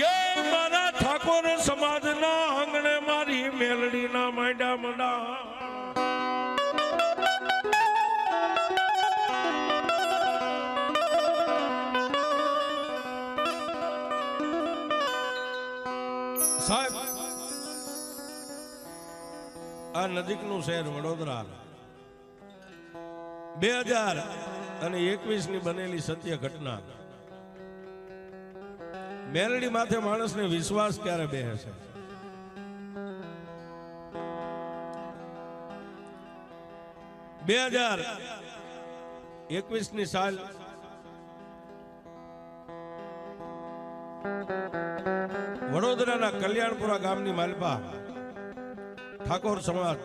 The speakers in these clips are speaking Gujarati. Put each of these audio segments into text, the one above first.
યે મારા ઠાકોર સમાજના આંગણે મારી મેલડીના માંડા મંડા સાહેબ આ નજીકનું શહેર વડોદરા 2021 ની બનેલી સત્ય ઘટના મેલડી માથે માણસને વિશ્વાસ ક્યારે બેસે? 2021 ની સાલ વડોદરાના કલ્યાણપુરા ગામની માલપા ઠાકોર સમાજ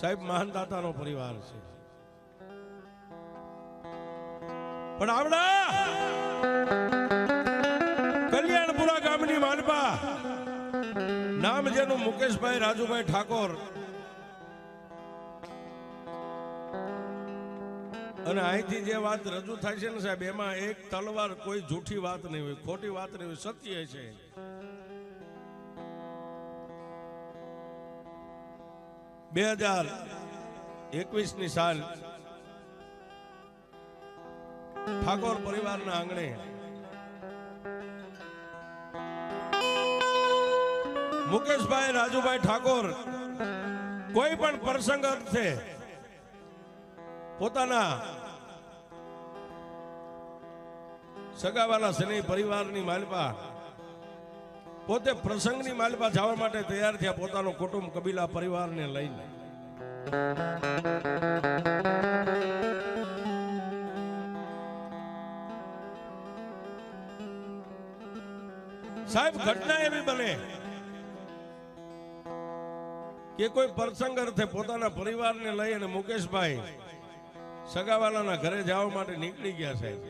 સાહેબ મહાનદાતાનો પરિવાર છે. પણ આવડા કલ્યાણપુરા ગામની માલપા નામ જેનું મુકેશભાઈ રાજુભાઈ ઠાકોર અને અહીંથી જે વાત રજૂ થાય છે ને સાહેબ એમાં એક તલવાર કોઈ જૂઠી વાત નહીં હોય, ખોટી વાત નહીં હોય, સત્ય છે. બે 2021 ની સાલ ઠાકોર પરિવારના આંગણે મુકેશભાઈ રાજુભાઈ ઠાકોર કોઈ પણ પ્રસંગ અર્થે પોતાના સગાવાલા શનિ પરિવારની માલપા પોતે પ્રસંગની માલપા જવા માટે તૈયાર થયા, પોતાનો કુટુંબ કબીલા પરિવારને લઈને. સાહેબ ઘટના એવી બને કે કોઈ પ્રસંગ અર્થે પોતાના પરિવારને લઈ અને મુકેશભાઈ સગાવાલાના ઘરે જવા માટે નીકળી ગયા. સાહેબ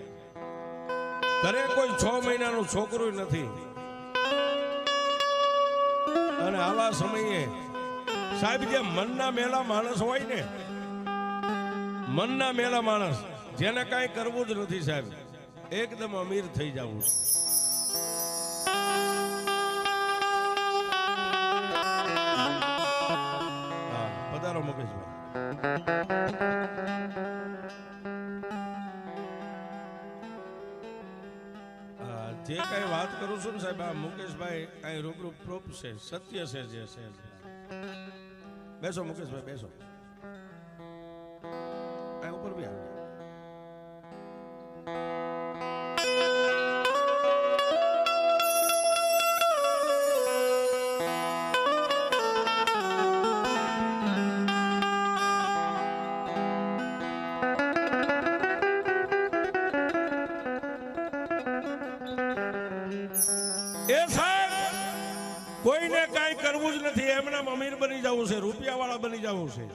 ઘરે કોઈ 6 મહિનાનું છોકરું નથી અને આવા સમયે સાહેબ જે મનના મેલા માણસ હોય ને, મનના મેલા માણસ જેને કાંઈ કરવું જ નથી સાહેબ, એકદમ અમીર થઈ જવું છે. પધારો મુકેશભાઈ. જે કઈ વાત કરું છું ને સાહેબ, આ મુકેશભાઈ કઈ રૂબરૂ પ્રૂફ છે, સત્ય છે જે છે. બેસો મુકેશભાઈ બેસો, આ ઉપર બી આવે. કોઈને કઈ કરવું જ નથી, એમના અમીર બની જવું છે, રૂપિયા વાળા બની જવું છે.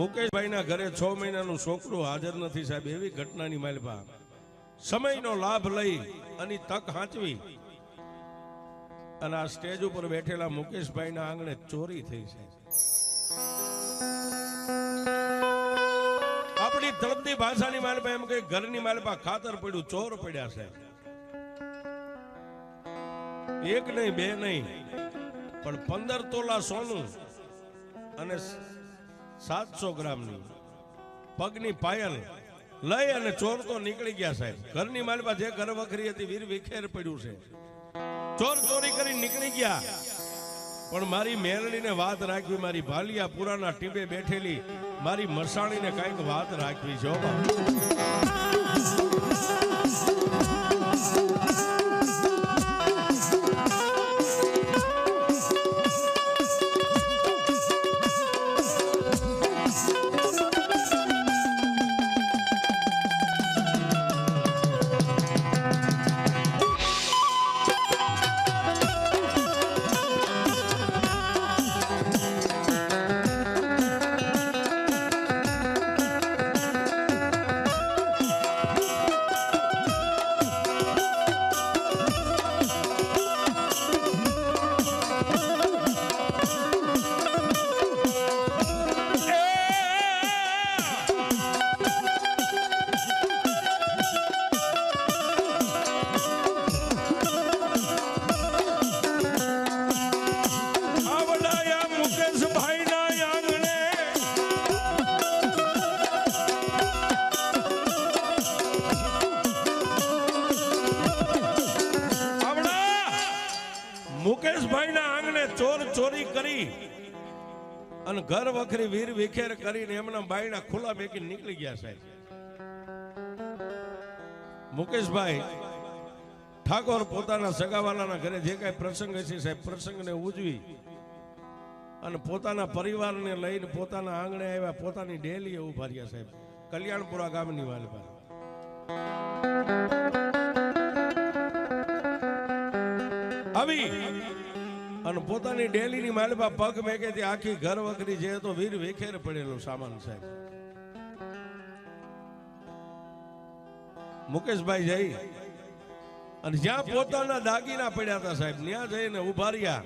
મુકેશભાઈના ઘરે 6 મહિનાનું છોકરું હાજર નથી સાહેબ, એવી ઘટનાની માલપા સમયનો લાભ લઈ અને તક હાંચવી અને આ સ્ટેજ ઉપર બેઠેલા મુકેશભાઈના આંગણે ચોરી થઈ છે. આપણી તળપદી ભાષાની માલપા એમ કે ઘરની માલપા ખાતર પડ્યું, ચોર પડ્યા છે. એક નહીં બે નહીં પણ 15 તોલા સોનું અને 700 ગ્રામની પગની પાયલ લઈ અને ચોર તો નીકળી ગયા સાહેબ. ઘરની માલપા જે ઘર વખરી હતી વીર વિખેર પડ્યું છે. ચોર ચોરી કરી નીકળી ગયા, પણ મારી મેલડીને વાત રાખવી, મારી ભાલિયા પુરાના ટીબે બેઠેલી મારી મસાણીને કઈક વાત રાખવી છે. ચોરી કરી અને ઘર વખરી વીર વિખેર કરીને એમના બાયણા ખુલ્લા મેકીને નીકળી ગયા સાહેબ. મુકેશભાઈ ઠાકોર પોતાના સગાવાલાના ઘરે જે કાંઈ પ્રસંગ હશે સાહેબ, પ્રસંગને ઉજવી અને પોતાના પરિવારને લઈને પોતાના આંગણે આવ્યા, પોતાની ડેલીએ ઉભા રહ્યા સાહેબ, કલ્યાણપુરા ગામની વાલપા. આવી અને પોતાની ડેલીની માલપા પગ મેકે તે આખી ઘર વખરી છે તો વીર વેખેર પડેલો સામાન સાહેબ. મુકેશભાઈ જઈ અને જ્યાં પોતાના દાગીના પડ્યા હતા સાહેબ, ત્યાં જઈને ઉભા રહ્યા.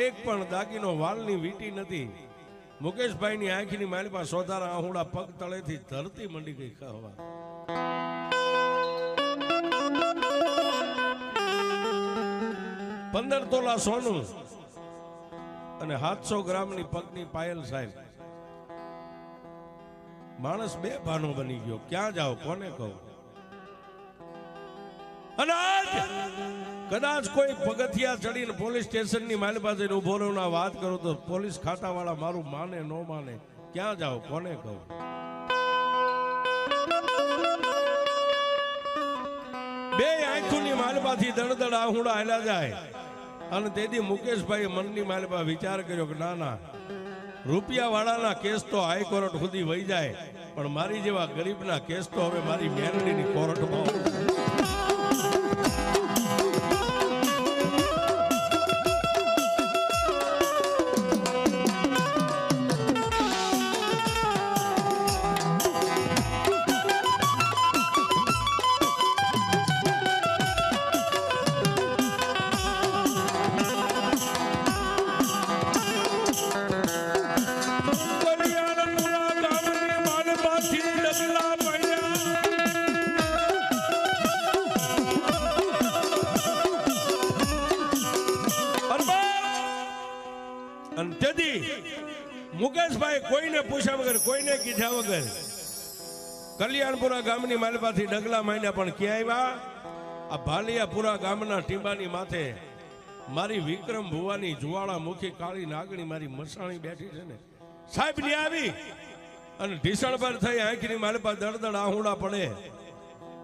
એક પણ દાગીનો વાલની વીટી નથી. મુકેશભાઈની આંખની માલપા સોધારા આહુડા પગ તળેથી ધરતી મંડી ગઈ ખાવા. 15 તોલા સોનું અને 700 ગ્રામની પગની પાયલ સાહેબ. માણસ બે ભાનો બની ગયો. ક્યાં જાઓ, કોને કહું? અને આજ કદાચ કોઈ પગથિયા ચડીને પોલીસ સ્ટેશનની મારી પાસે ઉભો રહ્યો વાત કરું તો પોલીસ ખાતા વાળા મારું માને ન માને. ક્યાં જાઓ, કોને કહું? બે આંખોની માલપાથી દળદળ આહુડા હાલ્યા જાય. અને તેથી મુકેશભાઈ મનની માલપા વિચાર કર્યો કે ના ના, રૂપિયા વાળાના કેસ તો હાઈકોર્ટ સુધી વહી જાય, પણ મારી જેવા ગરીબના કેસ તો હવે મારી મેરડીની કોર્ટમાં. મુકેશભાઈ કોઈને પૂછ્યા વગર, કોઈને કીધા વગર કલ્યાણપુરા ગામની માલપાથી ડગલા માંડ્યા. પણ ક્યાં આવ્યા? આ ભાલિયાપુરા ગામના ટીંબાની માથે મારી વિક્રમ ભુવાની જુવાળા મુખી કાળી નાગણી મારી મસાણી બેઠી છે ને સાહેબ. ની આવી અને ઢીસણ પર થઈ આંખની માલપા દળદળ આહુડા પડે.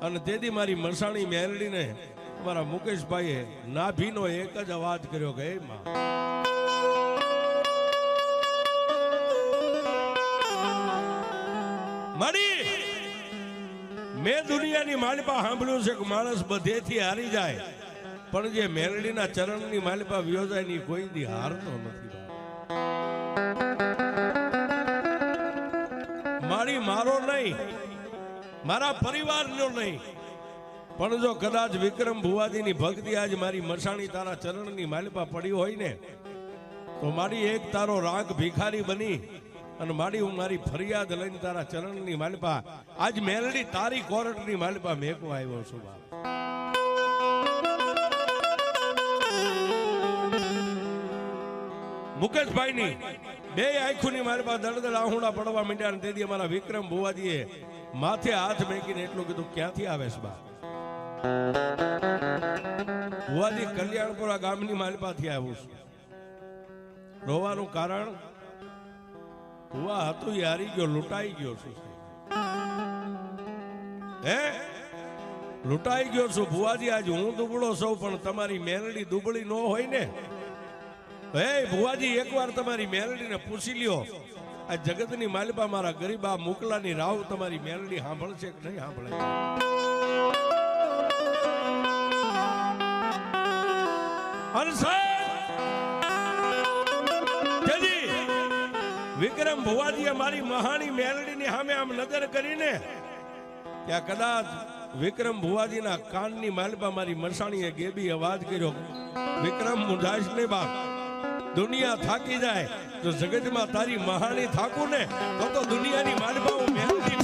અને તેથી મારી મસાણી મેરડીને મારા મુકેશભાઈએ નાભીનો એક જ અવાજ કર્યો કે માં. મેં દુનિયાની માલપા સાંભળ્યું છે કે માણસ બધેથી હારી જાય, પણ જે મેરડીના ચરણની માલપા વ્યોજાય ની કોઈ દી હારતો નથી. મારી મારો નહીં, મારા પરિવારનો નહીં, પણ જો કદાચ વિક્રમ ભુવાજીની ભક્તિ આજ મારી મસાણી તારા ચરણની માલપા પડી હોય ને, તો મારી એક તારો રાગ ભિખારી બની અને હું મારી ફરિયાદ લઈને તારા ચરણની માલપા આજ મેલડી તારી કોર્ટની માલપા મેકવા આવ્યો છું. મુકેશભાઈની બે આંખોની માલપા દળદળ આહુડા પડવા માંડ્યા. તેથી અમારા વિક્રમ ભુવાજીએ માથે હાથ મેકીને એટલું કીધું, ક્યાંથી આવેશ બા? ભુવાજી કલ્યાણપુરા ગામની માલપાથી આવ્યું છું. રોવાનું કારણ? હુઆ હતું એ હારી ગયો, લૂંટાઈ ગયો છું. હે લૂંટાઈ ગયો છું ભુવાજી. આજ હું દુબળો છું, પણ તમારી મેલડી દુબળી ન હોય ને. હે ભુવાજી, એકવાર તમારી મેલડીને પૂછી લ્યો, આ જગતની માલપા મારા ગરીબા મુકલાની રાવ તમારી મેલડી સાંભળશે કે નહીં સાંભળે? વિક્રમ ભુવાજીએ મારી મહાની મેલડીની સામે આમ નજર કરીને ત્યાં કદાચ વિક્રમ ભુવાજીના કાનની માલપા મારી મસાણીએ ગેબી અવાજ કર્યો, વિક્રમ મુંજાઈશ ને બાપ, દુનિયા થાકી જાય તો જગતમાં તારી મહાની થાકું ને તો દુનિયાની માલપા હું મેલડી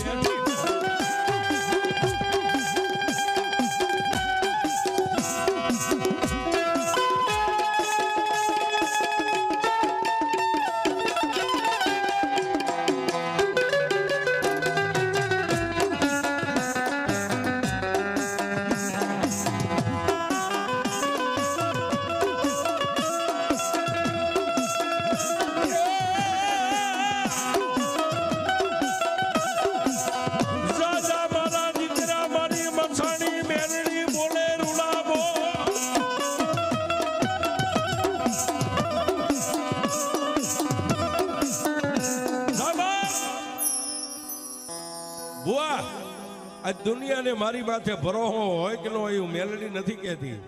બુઆ આ દુનિયાને મારી માથે ભરોહો હોય કે નો હોય મેલડી નથી કહેતી,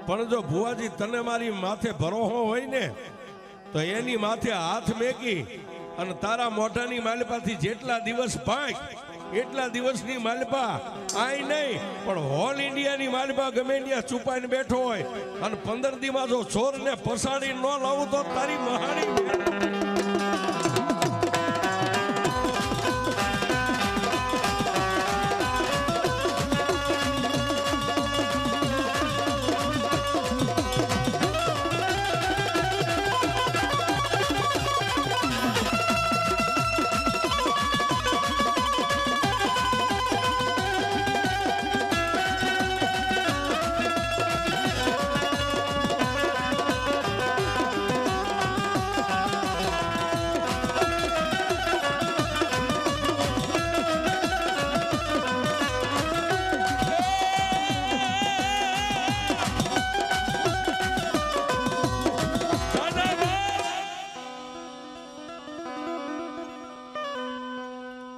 પણ જો ભુવાજી તને મારી માથે ભરોહો હોય ને તો એની માથે હાથ મેકી અને તારા મોઢાની માલપાથી જેટલા દિવસ ભાગ એટલા દિવસની માલપા આઈ નહીં પણ હોલ ઇન્ડિયાની માલપા ગમે ત્યાં છુપાઈને બેઠો હોય અને 15 દીમાં જો ચોરને પસાડી ન લાવું તો તારી મહાણી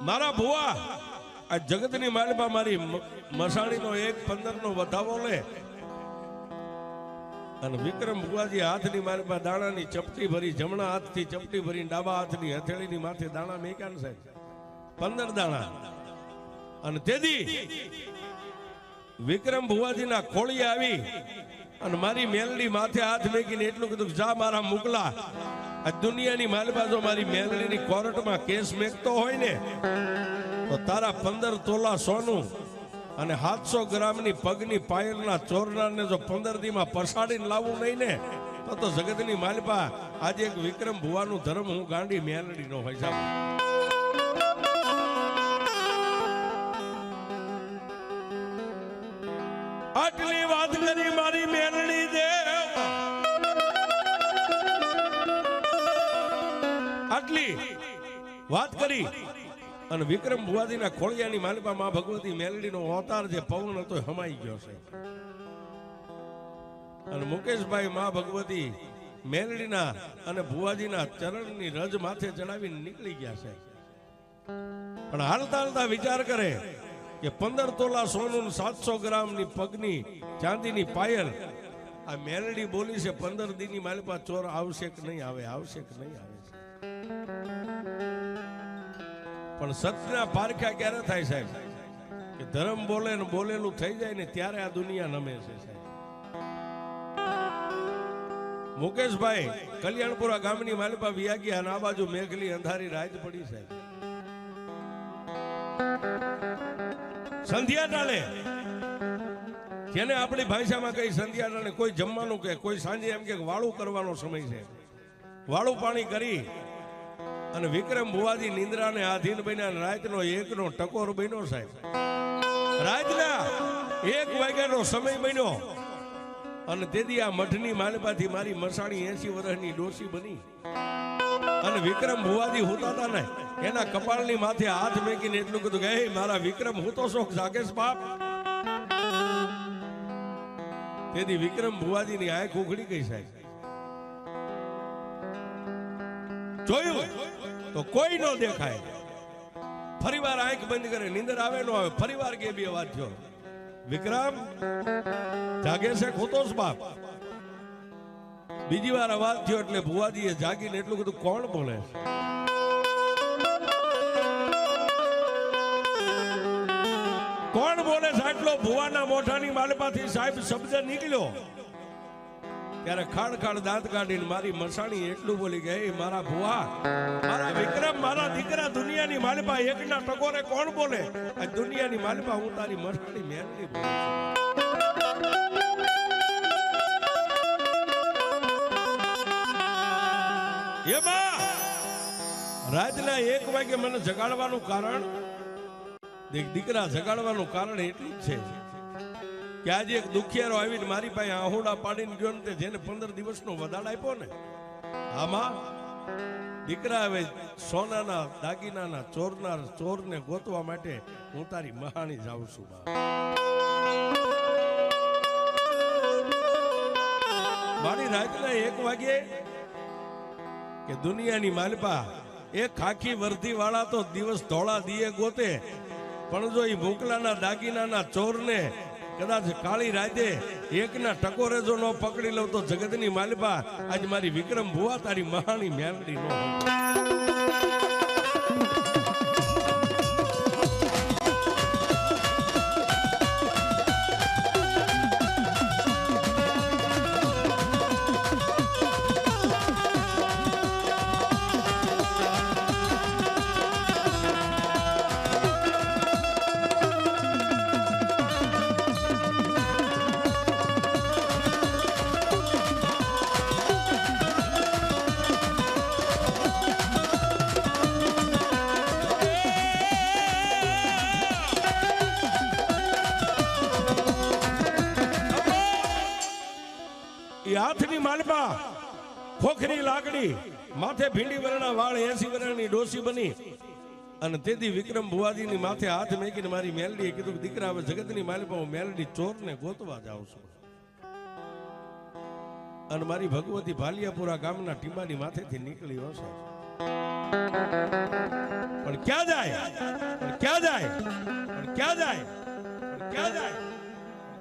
મારા ભુવા આ જગતની માલપા મારી મસાણીનો 1.15 નો વધાવો લે અને વિક્રમ ભુવાજી હાથની માલપા દાણાની ચપટી ભરી જમણા હાથથી ચપટી ભરી ડાબા હાથની હથેળીની માથે દાણા મેક્યા ને સાહેબ 15 દાણા અને તેથી વિક્રમ ભુવાજીના ખોળી આવી અને મારી મેલડી માથે હાથ મેકીને એટલું કીધું જા મારા મુકલા આ દુનિયાની માલપા જો મારી મેલડીની કોર્ટમાં કેસ મેકતો હોય ને તો તારા 15 તોલા સોનું અને 700 ગ્રામની પગની પાયલના ચોરનારને જો 15 દીમાં પસાડીને લાવવું નહીં ને તો જગતની માલપા આજે એક વિક્રમ ભુવાનું ધર્મ હું ગાંડી મેલડી નો હોય સાહેબ. આટલી વાત કરી મારી મેલડી દેવ, આટલી વાત કરી અને વિક્રમ ભુવાજીના ખોળિયાની માલપા માં ભગવતી મેલડીનો અવતાર જે પવન હતો હમાઈ ગયો છે અને મુકેશભાઈ માં ભગવતી મેલડીના અને ભુવાજીના ચરણની રજ માથે ચડાવીને નીકળી ગયા છે. પણ હાલતા હાલતા વિચાર કરે કે 15 તોલા સોનું 700 ગ્રામની પગની ચાંદીની પાયલ આ મેલડી બોલી છે 15 દીની માલપા ચોર આવશે કે નહીં આવે, આવશે કે નહીં આવે. પણ સત્યના પારખા ક્યારે થાય સાહેબ કે ધર્મ બોલે ને બોલેલું થઈ જાય ને ત્યારે આ દુનિયા નમે છે સાહેબ. મુકેશભાઈ કલ્યાણપુરા ગામની માલપા વિયા અને આ બાજુ મેઘલી અંધારી રાત પડી સાહેબ. સંધ્યા ટાળે જેને આપણી ભાષામાં કઈ સંધ્યા ટાળે, કોઈ જમવાનું કે કોઈ સાંજે એમ કે વાળું કરવાનો સમય છે, વાળું પાણી કરી અને વિક્રમ ભુવાજી નિંદ્રાને આધીન બન્યા. રાતનો 1 નો ટકોર બન્યો સાહેબ, રાતના 1 વાગ્યાનો સમય બન્યો અને તેથી આ મઠની માલપાથી મારી મસાણી 80 વર્ષની ડોસી બની અને વિક્રમ ભુવાજી હોતા ને એના કપાળની માથે હાથ મેકીને એટલું કીધું કે હે મારા વિક્રમ હું તો શોખ જાગેશ બાપ. તેથી વિક્રમ ભુવાજીની આંખ ઉઘડી ગઈ સાહેબ. જોયું તો કોઈ નો દેખાય, ફરીવાર આંખ બંધ કરે, નીંદર આવે નો આવે, ફરીવાર કે 2 વાત થયો વિક્રમ જાગે છે ખોતોસ બાપ. બીજી વાર અવાજ થયો એટલે ભુવાજીએ જાગીને એટલું કીધું કોણ બોલે? કોણ બોલે? આટલો ભુવાના મોઢાની માલપાથી સાહેબ શબ્દ નીકળ્યો ત્યારે ખાડ ખાડ દાંત કાઢીને મારી મસાણી એટલું બોલી ગઈ મારા ભુવા, મારા વિક્રમ, મારા દીકરા, દુનિયાની માલપા 1 ના ટકોરે કોણ બોલે? આ દુનિયાની માલપા હું તારી મસાણી મેલડી બોલું. એમાં રાતના 1 વાગે મને જગાડવાનું કારણ, દીકરા જગાડવાનું કારણ એટલું જ છે કે આજે એક દુખિયારો આવીને મારી પાસે આહોડા પાડીને ગયો ને જેને 15 દિવસનો વધાડ આપ્યો ને, આમાં દીકરા હવે સોનાના દાગીનાના ચોરને ગોતવા માટે હું તારી મહાણી જાઉં છું. મારી રાતના 1 વાગે કે દુનિયાની માલપા એ ખાખી વર્ધી વાળા તો દિવસ ધોળા દીએ ગોતે, પણ જો એ ભૂકલાના દાગીનાના ચોરને કદાચ કાળી રાતે એકના ટકોરે જો ન પકડી લઉં તો જગતની માલિપા આજ મારી વિક્રમ ભુવા તારી મહાની મેલડી નો હોય. હાથની માલપા ખોખરી લાકડી માથે ભીંડી વરણા વાળ 80 વરણની ડોસી બની અને તેથી વિક્રમ ભુવાજીની માથે હાથ મેકીને મારી મેલડીએ કીધું કે દીકરા હવે જગતની માલપા હું મેલડી ચોરને ગોતવા જાઉં છું. અને મારી ભગવતી ભાલિયાપુરા ગામના ટીંબાની માથેથી નીકળી હશે, પણ ક્યાં જાય, પણ ક્યાં જાય, પણ ક્યાં જાય, પણ ક્યાં જાય,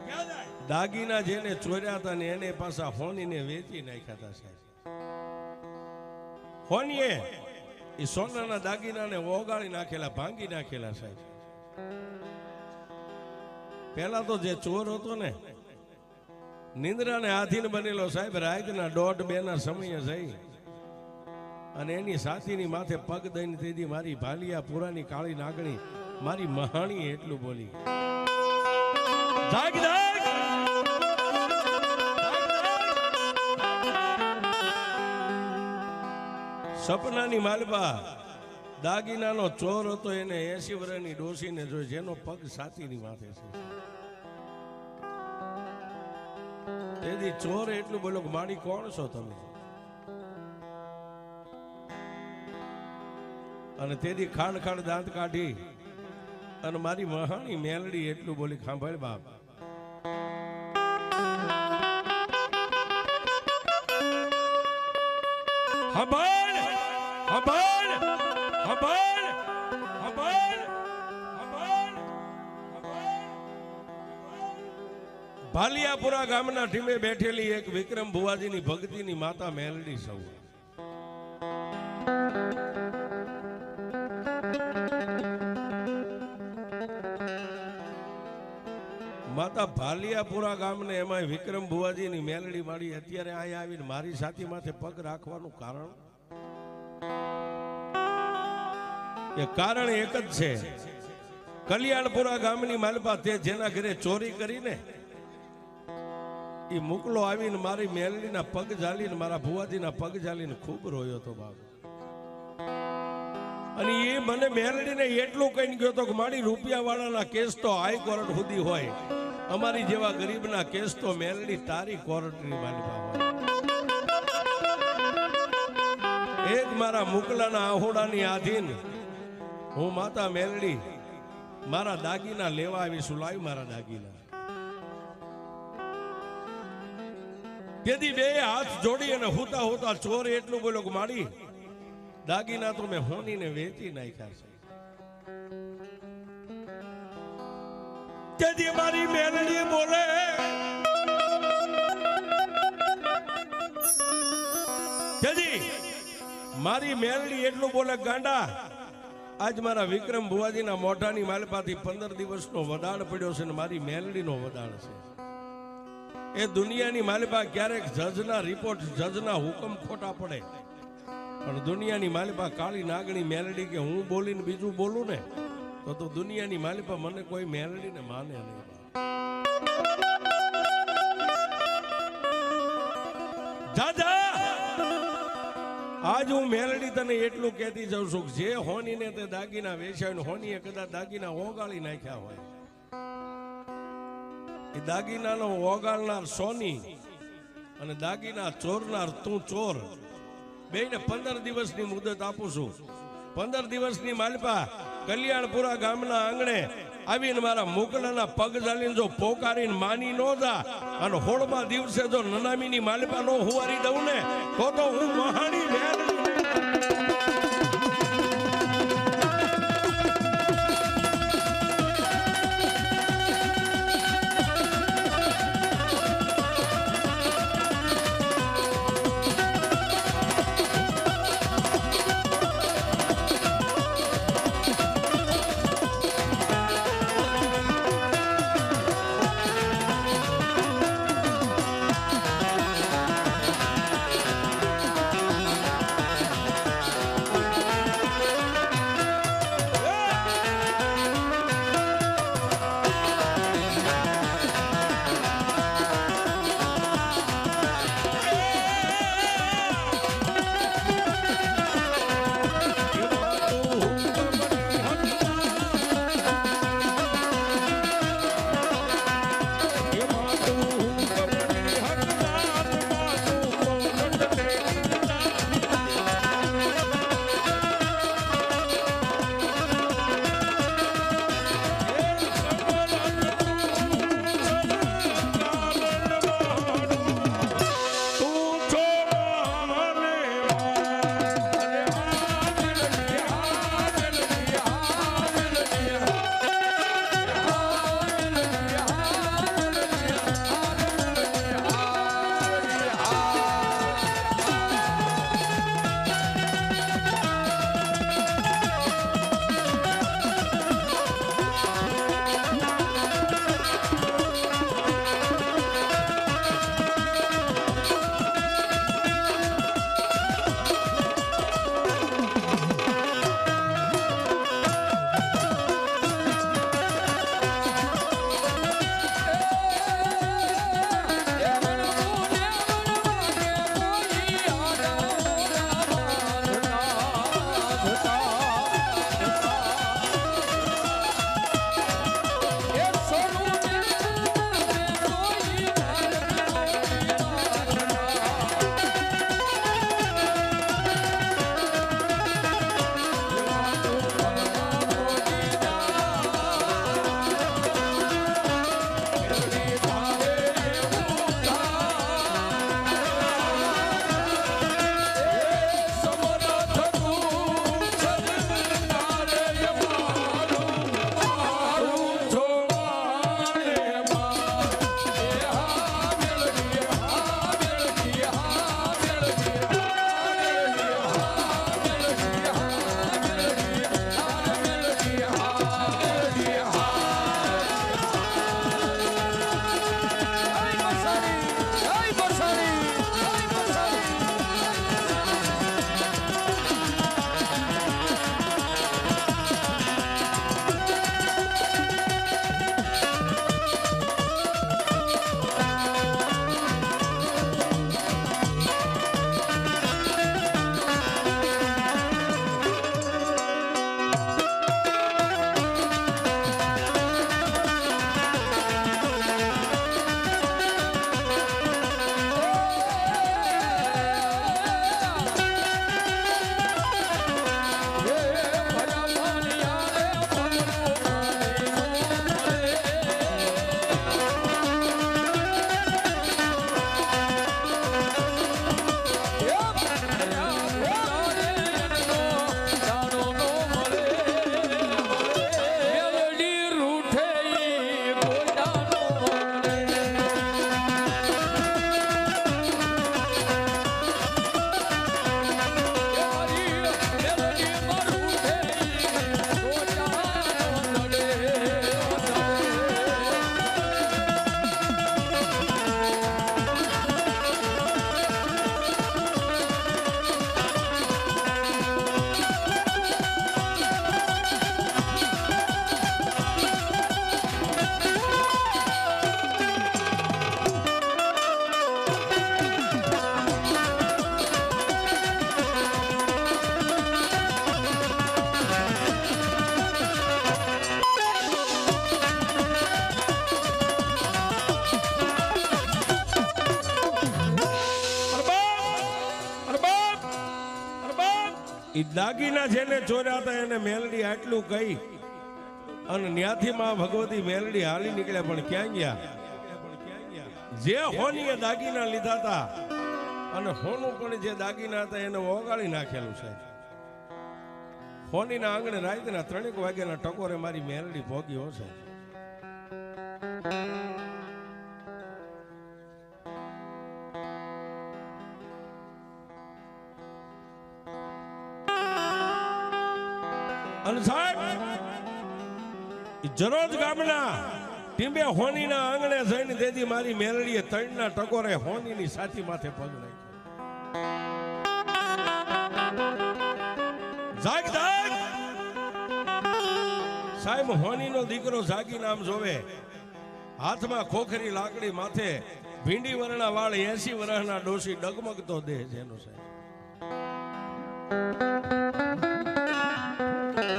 ક્યાં જાય? દાગીના જેને ચોર્યા હતા ને એને પાછા હોનીને વેચી નાખ્યા હતા સાહેબ. હોનીએ એ સોનાના દાગીનાને ઓગાળી નાખેલા, ભાંગી નાખેલા સાહેબ. પેલા તો જે ચોર હતો ને નિંદ્રાને આધીન બનેલો સાહેબ, રાતના 1:30-2 ના સમયે જઈ અને એની સાથીની માથે પગ દઈને તેથી મારી ભાલિયા પુરાની કાળી નાગણી મારી મહાણી એટલું બોલી, જાગ જાગ. સપનાની માલપા દાગીનાનો ચોર હતો, એને 80 વર્ષની ડોસીને જોઈ જેનો પગ સાતીની માથે છે. તેથી ચોર એટલું બોલો કે માડી કોણ છો તમે? અને તેથી ખાડ ખાડ દાંત કાઢી અને મારી મહાણી મેલડી એટલું બોલી, સાંભળ બાપ, હબાળ હબાળ હબાળ હબાળ હબાળ. ભાલિયાપુરા ગામના ટીમે બેઠેલી એક વિક્રમ ભુવાજીની ભક્તિની માતા મેલડી સૌ. માતા ભાલિયાપુરા ગામને એમાં વિક્રમ ભુવાજીની મેલડી માડી અત્યારે અહીંયા આવીને મારી સાથી માથે પગ રાખવાનું કારણ એક જ છે. કલ્યાણપુરા ગામની માલપા તે જેના ઘરે ચોરી કરીને એ મુકલો આવીને મારી મેલડીના પગ ઝાલીને મારા ભુવાજીના પગ ઝાલીને ખૂબ રોયો હતો બાપ. અને એ મને મેલડીને એટલું કહીને ગયો હતો કે મારી રૂપિયા વાળાના કેસ તો હાઈકોર્ટ સુધી હોય, અમારી જેવા ગરીબના કેસ તો મેલડી તારી કોર્ટની માલપા હોય. એક મારા મુકલાના આહોડાની આધીન હું માતા મેલડી મારા દાગીના લેવા આવીશું. લાવી મારા દાગીના. તેથી બે હાથ જોડી અને હોતા હોતા ચોર એટલું બોલ્યો કે માડી દાગીના તો મેં હોનીને વેચી નાખ્યા છે. તેથી મારી મેલડી બોલે, તેથી મારી મેલડી એટલું બોલે, ગાંડા આજ મારા વિક્રમ ભુવાજીના મોઢાની માલપાથી 15 દિવસનો વદાળ પડ્યો છે ને મારી મેલડીનો વદાળ છે. એ દુનિયાની માલપા ક્યારેક જજના રિપોર્ટ, જજના હુકમ ખોટા પડે, પણ દુનિયાની માલપા કાળી નાગણી મેલડી કે હું બોલીને બીજું બોલું ને તો દુનિયાની માલપા મને કોઈ મેલડીને માને નહીં. દાદા આજ હું મેલડી તને એટલું કહેતી જાઉં છું કે જે હોનીને તે દાગીના વેચાય, હોનીએ કદાચ દાગીના ઓગાળી નાખ્યા હોય, એ દાગીનાનો ઓગાળનાર સોની અને દાગીના ચોરનાર તું ચોર, બેને 15 દિવસની મુદત આપું છું. 15 દિવસની માલપા કલ્યાણપુરા ગામના આંગણે આવીને મારા મોકલાના પગ ઝાલીને જો પોકારીને માની નો જા અને 16મા દિવસે જો નનામીની માલપા નો હુવારી દઉં ને તો હું મહાણી મેલડી ઈ દાગીના જેને ચોર્યા હતા એને મેલડી આટલું કહી અને ન્યાથી માં ભગવતી મેલડી હાલી નીકળ્યા. પણ ક્યાં ગયા? જે હોનીએ દાગીના લીધા હતા અને હોનું પણ જે દાગીના હતા એને ઓગાળી નાખેલું છે. હોનીના આંગણે રાતના 3 વાગ્યાના ટકોરે મારી મેલડી ભોગી હશે. અને સાહેબ જરોજ ગામના ટીંબે હોનીના આંગણે જઈને દેદી મારી મેલડીએ 3ના ટકોરે હોનીની સાથી માથે પગ નાખ્યો. જાગ જાગ સાહેબ, હોનીનો દીકરો જાગીને આમ જોવે, હાથમાં ખોખરી લાકડી, માથે ભીંડી વરણા વાળ, 80 વર્ષના ડોશી ડગમગતો દેહ જેનો સાહેબ.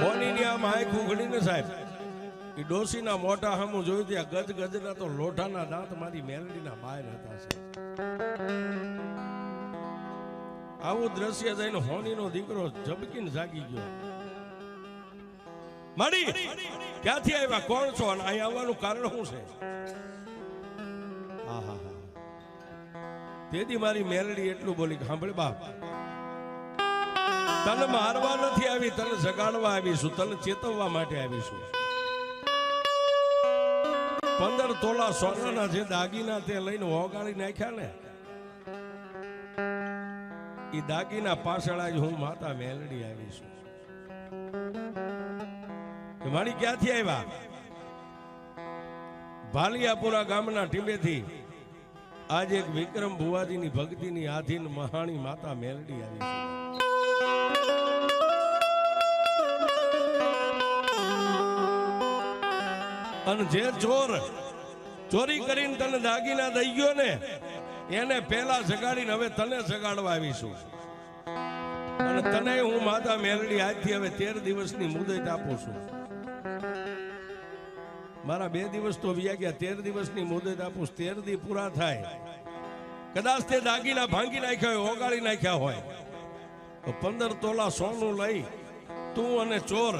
હોનીની આમ આંખ ઉઘડીને સાહેબ એ ડોશીના મોઢા સામું જોયું ત્યાં ગજના તો લોઢાના દાંત મારી મેલડીના બહાર હતા સાહેબ. આવું દ્રશ્ય જઈને હોનીનો દીકરો ઝબકીને જાગી ગયો. માડી ક્યાંથી આવ્યા? કોણ છો? અને અહીં આવવાનું કારણ શું છે? તેથી મારી મેલડી એટલું બોલી, સાંભળ બાપ, તને મારવા નથી આવી, તને જગાડવા આવીશું, તને ચેતવવા માટે આવીશું. 15 તોલા સોનાના જે દાગીના તે લઈને ઓગાળી નાખ્યા ને, એ દાગીના પાછળ જ હું માતા મેલડી આવીશું. મારી ક્યાંથી આવ્યા? ભાલિયાપુરા ગામના ટીંબેથી આજે એક વિક્રમ ભુવાજીની ભક્તિની આધીન મહાણી માતા મેલડી આવી છે. અને જે ચોર ચોરી કરીને તને દાગીના દઈ ગયો ને એને પેલા જગાડીને હવે તને જગાડવા આવીશું. અને તને હું માતા મેલડી આજથી હવે 13 દિવસની મુદત આપું છું. મારા 2 દિવસ તો વ્યા ગયા, 13 દિવસની મુદત આપું. 13 દી પૂરા થાય, કદાચ તે દાગીના ભાંગી નાખ્યા હોય, ઓગાળી નાખ્યા હોય, તો 15 તોલા સોનું લઈ તું અને ચોર